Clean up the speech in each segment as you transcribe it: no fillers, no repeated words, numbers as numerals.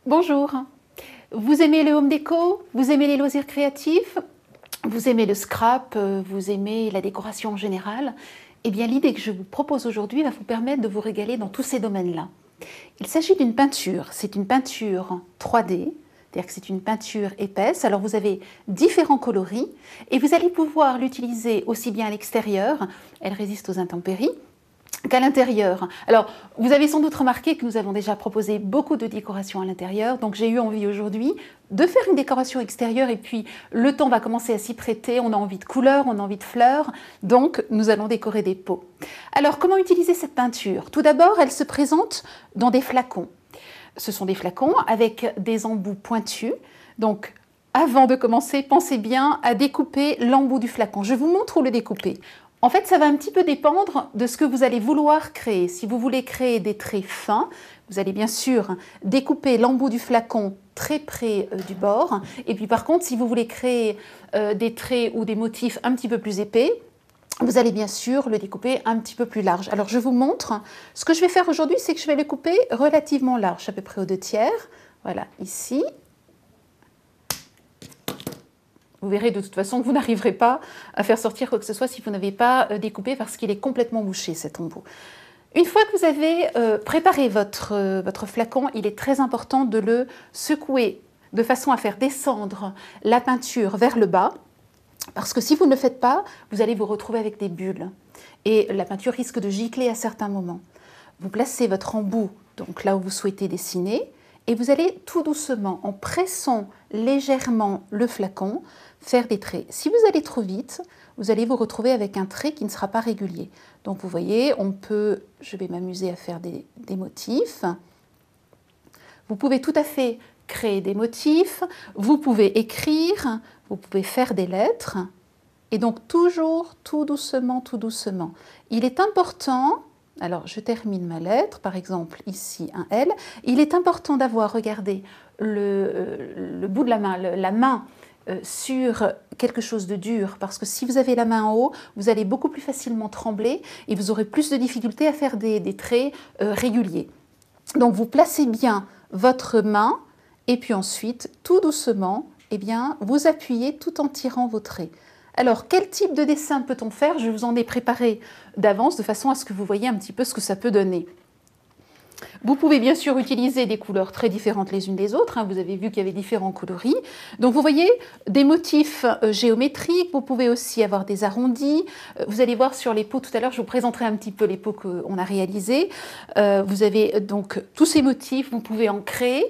Bonjour, vous aimez le home déco? Vous aimez les loisirs créatifs? Vous aimez le scrap? Vous aimez la décoration en général? Eh bien, l'idée que je vous propose aujourd'hui va vous permettre de vous régaler dans tous ces domaines-là. Il s'agit d'une peinture, c'est une peinture 3D, c'est-à-dire que c'est une peinture épaisse. Alors vous avez différents coloris et vous allez pouvoir l'utiliser aussi bien à l'extérieur, elle résiste aux intempéries, qu'à l'intérieur. Alors, vous avez sans doute remarqué que nous avons déjà proposé beaucoup de décorations à l'intérieur, donc j'ai eu envie aujourd'hui de faire une décoration extérieure et puis le temps va commencer à s'y prêter, on a envie de couleurs, on a envie de fleurs, donc nous allons décorer des pots. Alors, comment utiliser cette peinture? Tout d'abord, elle se présente dans des flacons. Ce sont des flacons avec des embouts pointus, donc avant de commencer, pensez bien à découper l'embout du flacon. Je vous montre où le découper. En fait, ça va un petit peu dépendre de ce que vous allez vouloir créer. Si vous voulez créer des traits fins, vous allez bien sûr découper l'embout du flacon très près du bord. Et puis par contre, si vous voulez créer des traits ou des motifs un petit peu plus épais, vous allez bien sûr le découper un petit peu plus large. Alors je vous montre. Ce que je vais faire aujourd'hui, c'est que je vais le couper relativement large, à peu près aux 2/3. Voilà, ici. Vous verrez de toute façon que vous n'arriverez pas à faire sortir quoi que ce soit si vous n'avez pas découpé parce qu'il est complètement bouché cet embout. Une fois que vous avez préparé votre flacon, il est très important de le secouer de façon à faire descendre la peinture vers le bas parce que si vous ne le faites pas, vous allez vous retrouver avec des bulles et la peinture risque de gicler à certains moments. Vous placez votre embout donc là où vous souhaitez dessiner et vous allez tout doucement, en pressant légèrement le flacon, faire des traits. Si vous allez trop vite, vous allez vous retrouver avec un trait qui ne sera pas régulier. Donc vous voyez, je vais m'amuser à faire des motifs. Vous pouvez tout à fait créer des motifs, vous pouvez écrire, vous pouvez faire des lettres. Et donc toujours tout doucement, tout doucement. Il est important... Alors, je termine ma lettre, par exemple, ici, un L. Il est important d'avoir, regardez, le bout de la main sur quelque chose de dur, parce que si vous avez la main en haut, vous allez beaucoup plus facilement trembler et vous aurez plus de difficultés à faire des traits réguliers. Donc, vous placez bien votre main et puis ensuite, tout doucement, eh bien, vous appuyez tout en tirant vos traits. Alors, quel type de dessin peut-on faire? Je vous en ai préparé d'avance de façon à ce que vous voyez un petit peu ce que ça peut donner. Vous pouvez bien sûr utiliser des couleurs très différentes les unes des autres. Vous avez vu qu'il y avait différents coloris. Donc, vous voyez des motifs géométriques. Vous pouvez aussi avoir des arrondis. Vous allez voir sur les pots tout à l'heure, je vous présenterai un petit peu les pots qu'on a réalisés. Vous avez donc tous ces motifs. Vous pouvez en créer.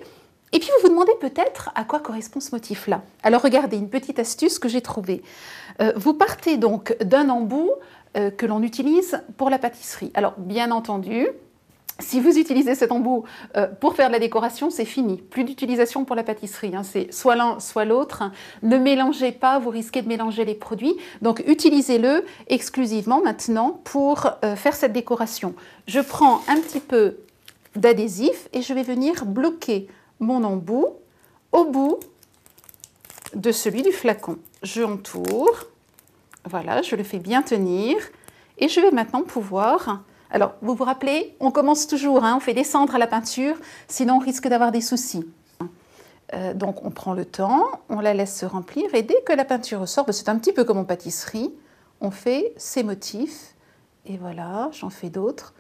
Et puis, vous vous demandez peut-être à quoi correspond ce motif-là. Alors, regardez, une petite astuce que j'ai trouvée. Vous partez donc d'un embout que l'on utilise pour la pâtisserie. Alors, bien entendu, si vous utilisez cet embout pour faire de la décoration, c'est fini. Plus d'utilisation pour la pâtisserie. C'est soit l'un, soit l'autre. Ne mélangez pas, vous risquez de mélanger les produits. Donc, utilisez-le exclusivement maintenant pour faire cette décoration. Je prends un petit peu d'adhésif et je vais venir bloquer mon embout au bout de celui du flacon. Je entoure, voilà, je le fais bien tenir et je vais maintenant pouvoir... Alors, vous vous rappelez, on commence toujours, on fait descendre à la peinture, sinon on risque d'avoir des soucis. Donc on prend le temps, on la laisse se remplir et dès que la peinture ressort, c'est un petit peu comme en pâtisserie, on fait ces motifs et voilà, j'en fais d'autres.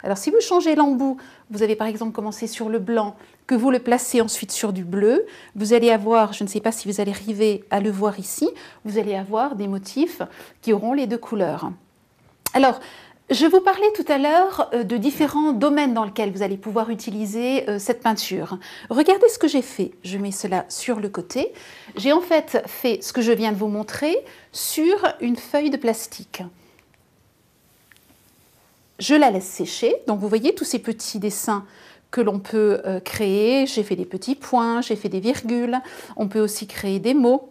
Alors, si vous changez l'embout, vous avez par exemple commencé sur le blanc, que vous le placez ensuite sur du bleu, vous allez avoir, je ne sais pas si vous allez arriver à le voir ici, vous allez avoir des motifs qui auront les deux couleurs. Alors, je vous parlais tout à l'heure de différents domaines dans lesquels vous allez pouvoir utiliser cette peinture. Regardez ce que j'ai fait. Je mets cela sur le côté. J'ai en fait fait ce que je viens de vous montrer sur une feuille de plastique. Je la laisse sécher, donc vous voyez tous ces petits dessins que l'on peut créer. J'ai fait des petits points, j'ai fait des virgules. On peut aussi créer des mots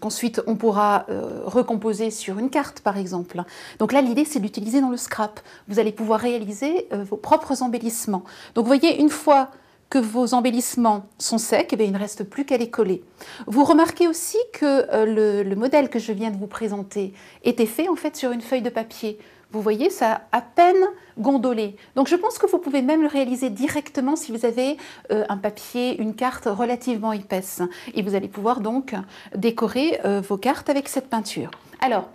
qu'ensuite on pourra recomposer sur une carte par exemple. Donc là l'idée c'est d'utiliser dans le scrap. Vous allez pouvoir réaliser vos propres embellissements. Donc vous voyez, une fois que vos embellissements sont secs, il ne reste plus qu'à les coller. Vous remarquez aussi que le modèle que je viens de vous présenter était fait en fait sur une feuille de papier. Vous voyez, ça a à peine gondolé. Donc je pense que vous pouvez même le réaliser directement si vous avez un papier, une carte relativement épaisse. Et vous allez pouvoir donc décorer vos cartes avec cette peinture. Alors,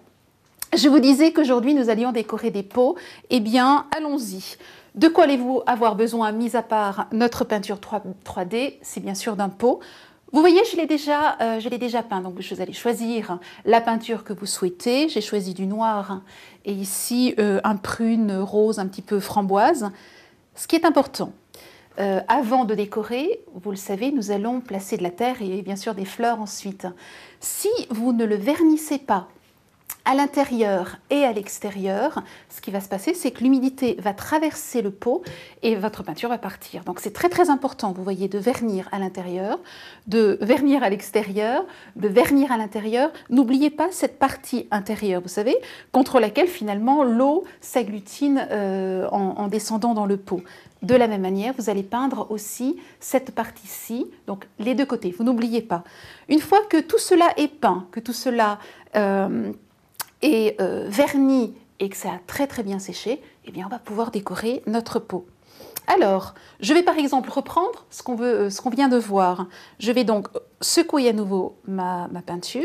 je vous disais qu'aujourd'hui nous allions décorer des pots. Eh bien, allons-y. De quoi allez-vous avoir besoin, mis à part notre peinture 3D? C'est bien sûr d'un pot. Vous voyez, je l'ai déjà peint, donc vous allez choisir la peinture que vous souhaitez. J'ai choisi du noir et ici un prune rose un petit peu framboise. Ce qui est important, avant de décorer, vous le savez, nous allons placer de la terre et bien sûr des fleurs ensuite. Si vous ne le vernissez pas à l'intérieur et à l'extérieur, ce qui va se passer, c'est que l'humidité va traverser le pot et votre peinture va partir. Donc c'est très très important, vous voyez, de vernir à l'intérieur, de vernir à l'extérieur, de vernir à l'intérieur. N'oubliez pas cette partie intérieure, vous savez, contre laquelle finalement l'eau s'agglutine en descendant dans le pot. De la même manière, vous allez peindre aussi cette partie-ci, donc les deux côtés, vous n'oubliez pas. Une fois que tout cela est peint, que tout cela est verni et que ça a très très bien séché, eh bien on va pouvoir décorer notre pot. Alors, je vais par exemple reprendre ce qu'on vient de voir. Je vais donc secouer à nouveau ma peinture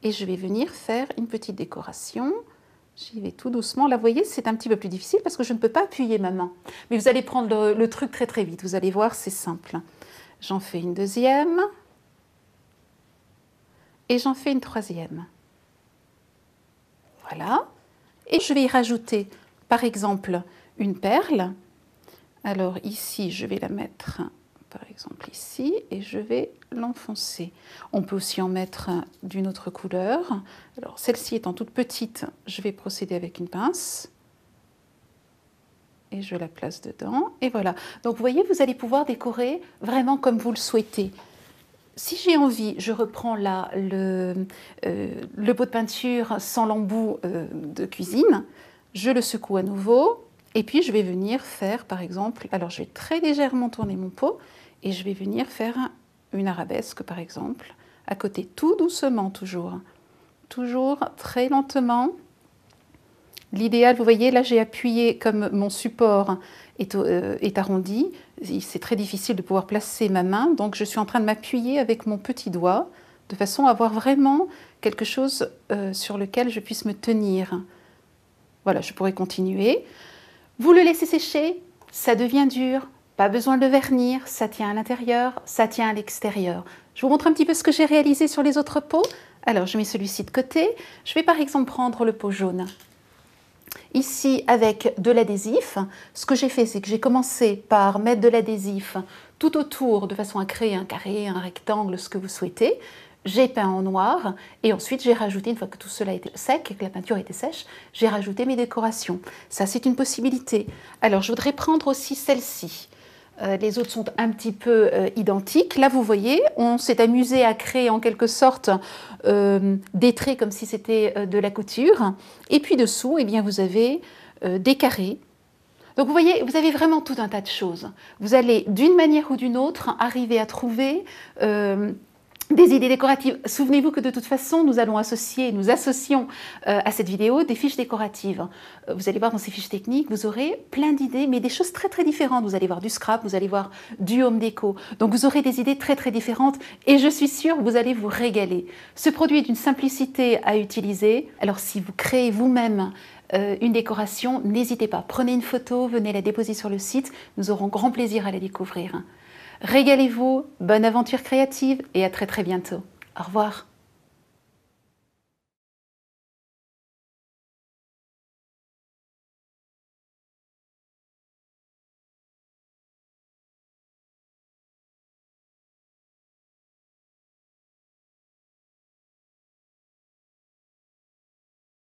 et je vais venir faire une petite décoration. J'y vais tout doucement. Là, vous voyez, c'est un petit peu plus difficile parce que je ne peux pas appuyer ma main. Mais vous allez prendre le truc très très vite. Vous allez voir, c'est simple. J'en fais une deuxième et j'en fais une troisième. Voilà. Et je vais y rajouter, par exemple, une perle. Alors ici, je vais la mettre, par exemple, ici, et je vais l'enfoncer. On peut aussi en mettre d'une autre couleur. Alors, celle-ci étant toute petite, je vais procéder avec une pince. Et je la place dedans. Et voilà. Donc, vous voyez, vous allez pouvoir décorer vraiment comme vous le souhaitez. Si j'ai envie, je reprends là le pot de peinture sans l'embout de cuisine, je le secoue à nouveau et puis je vais venir faire par exemple, alors je vais très légèrement tourner mon pot et je vais venir faire une arabesque par exemple, à côté, tout doucement toujours très lentement. L'idéal, vous voyez, là j'ai appuyé comme mon support est arrondi, c'est très difficile de pouvoir placer ma main, donc je suis en train de m'appuyer avec mon petit doigt, de façon à avoir vraiment quelque chose sur lequel je puisse me tenir. Voilà, je pourrais continuer. Vous le laissez sécher, ça devient dur, pas besoin de le vernir, ça tient à l'intérieur, ça tient à l'extérieur. Je vous montre un petit peu ce que j'ai réalisé sur les autres pots. Alors, je mets celui-ci de côté. Je vais par exemple prendre le pot jaune. Ici, avec de l'adhésif, ce que j'ai fait, c'est que j'ai commencé par mettre de l'adhésif tout autour, de façon à créer un carré, un rectangle, ce que vous souhaitez. J'ai peint en noir et ensuite j'ai rajouté, une fois que tout cela était sec et que la peinture était sèche, j'ai rajouté mes décorations. Ça, c'est une possibilité. Alors, je voudrais prendre aussi celle-ci. Les autres sont un petit peu identiques. Là, vous voyez, on s'est amusé à créer en quelque sorte des traits comme si c'était de la couture. Et puis dessous, eh bien, vous avez des carrés. Donc vous voyez, vous avez vraiment tout un tas de choses. Vous allez d'une manière ou d'une autre arriver à trouver des idées décoratives. Souvenez-vous que de toute façon, nous associons à cette vidéo des fiches décoratives. Vous allez voir dans ces fiches techniques, vous aurez plein d'idées, mais des choses très très différentes. Vous allez voir du scrap, vous allez voir du home déco. Donc vous aurez des idées très très différentes et je suis sûre que vous allez vous régaler. Ce produit est d'une simplicité à utiliser. Alors si vous créez vous-même une décoration, n'hésitez pas. Prenez une photo, venez la déposer sur le site. Nous aurons grand plaisir à la découvrir. Régalez-vous, bonne aventure créative et à très très bientôt. Au revoir.